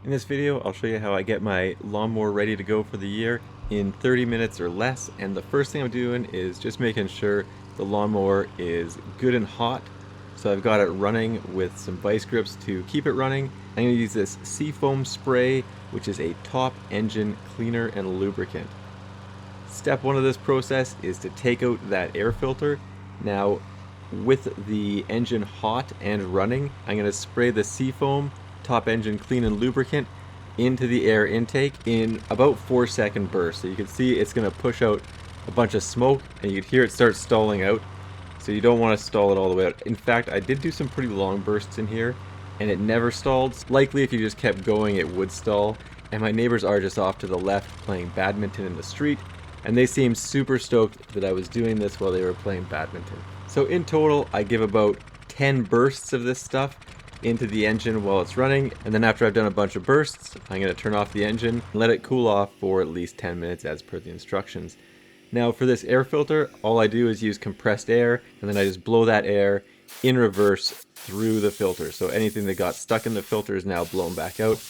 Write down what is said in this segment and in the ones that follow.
In this video, I'll show you how I get my lawnmower ready to go for the year in 30 minutes or less. And the first thing I'm doing is just making sure the lawnmower is good and hot. So I've got it running with some vice grips to keep it running. I'm going to use this seafoam spray, which is a top engine cleaner and lubricant. Step one of this process is to take out that air filter. Now, with the engine hot and running, I'm going to spray the seafoam top engine clean and lubricant into the air intake in about 4-second bursts. So you can see it's going to push out a bunch of smoke, and you can hear it start stalling out. So you don't want to stall it all the way out. In fact, I did do some pretty long bursts in here, and it never stalled. Likely if you just kept going, it would stall. And my neighbors are just off to the left playing badminton in the street, and they seemed super stoked that I was doing this while they were playing badminton. So in total, I give about 10 bursts of this stuff into the engine while it's running, and then after I've done a bunch of bursts, I'm going to turn off the engine and let it cool off for at least 10 minutes as per the instructions. Now for this air filter, all I do is use compressed air, and then I just blow that air in reverse through the filter. So anything that got stuck in the filter is now blown back out.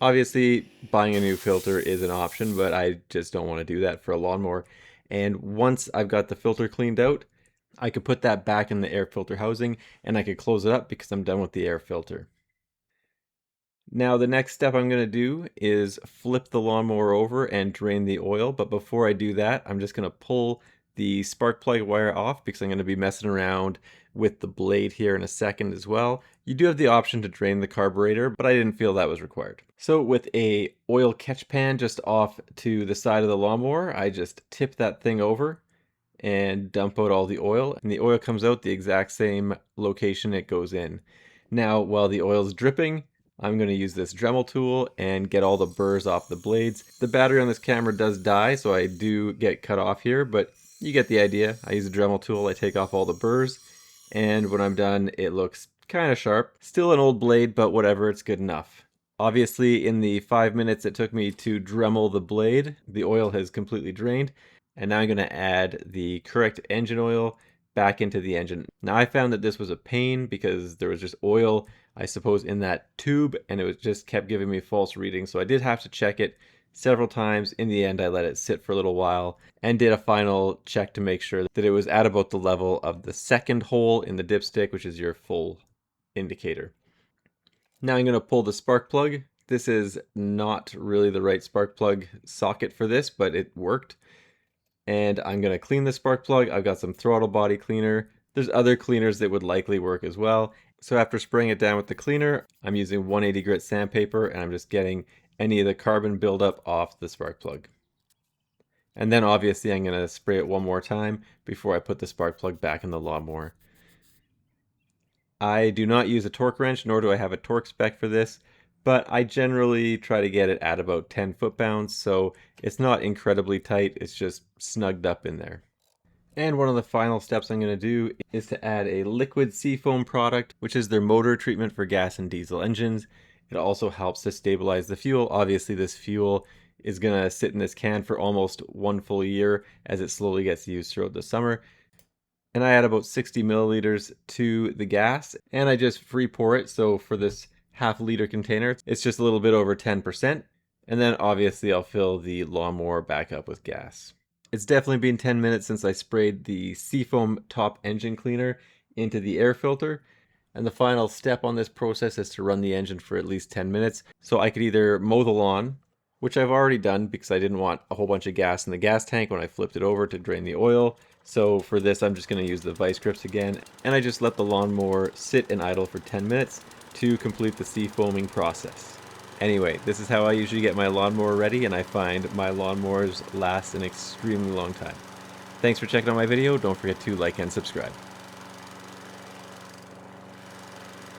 Obviously, buying a new filter is an option, but I just don't want to do that for a lawnmower. And once I've got the filter cleaned out, I could put that back in the air filter housing, and I could close it up because I'm done with the air filter. Now the next step I'm going to do is flip the lawnmower over and drain the oil, but before I do that, I'm just going to pull the spark plug wire off because I'm going to be messing around with the blade here in a second as well. You do have the option to drain the carburetor, but I didn't feel that was required. So with a oil catch pan just off to the side of the lawnmower, I just tip that thing over and dump out all the oil, and the oil comes out the exact same location it goes in. Now while the oil's dripping, I'm going to use this Dremel tool and get all the burrs off the blades. The battery on this camera does die, so I do get cut off here, but you get the idea. I use a Dremel tool, I take off all the burrs, and when I'm done, it looks kind of sharp. Still an old blade, but whatever, it's good enough. Obviously, in the 5 minutes it took me to Dremel the blade, the oil has completely drained, and now I'm going to add the correct engine oil back into the engine. Now I found that this was a pain because there was just oil, I suppose, in that tube, and it was just kept giving me false readings, so I did have to check it several times. In the end, I let it sit for a little while and did a final check to make sure that it was at about the level of the second hole in the dipstick, which is your full indicator. Now I'm going to pull the spark plug. This is not really the right spark plug socket for this, but it worked. And I'm going to clean the spark plug. I've got some throttle body cleaner. There's other cleaners that would likely work as well. So after spraying it down with the cleaner, I'm using 180 grit sandpaper, and I'm just getting any of the carbon buildup off the spark plug. And then obviously I'm going to spray it one more time before I put the spark plug back in the lawnmower. I do not use a torque wrench, nor do I have a torque spec for this, but I generally try to get it at about 10 foot-pounds, so it's not incredibly tight, it's just snugged up in there. And one of the final steps I'm going to do is to add a liquid seafoam product, which is their motor treatment for gas and diesel engines. It also helps to stabilize the fuel. Obviously this fuel is going to sit in this can for almost 1 full year as it slowly gets used throughout the summer. And I add about 60 milliliters to the gas, and I just free pour it. So for this half-liter container, it's just a little bit over 10%. And then obviously I'll fill the lawnmower back up with gas. It's definitely been 10 minutes since I sprayed the seafoam top engine cleaner into the air filter. And the final step on this process is to run the engine for at least 10 minutes. So I could either mow the lawn, which I've already done because I didn't want a whole bunch of gas in the gas tank when I flipped it over to drain the oil. So for this, I'm just going to use the vice grips again, and I just let the lawnmower sit and idle for 10 minutes to complete the seafoaming process. Anyway, this is how I usually get my lawnmower ready, and I find my lawnmowers last an extremely long time. Thanks for checking out my video. Don't forget to like and subscribe.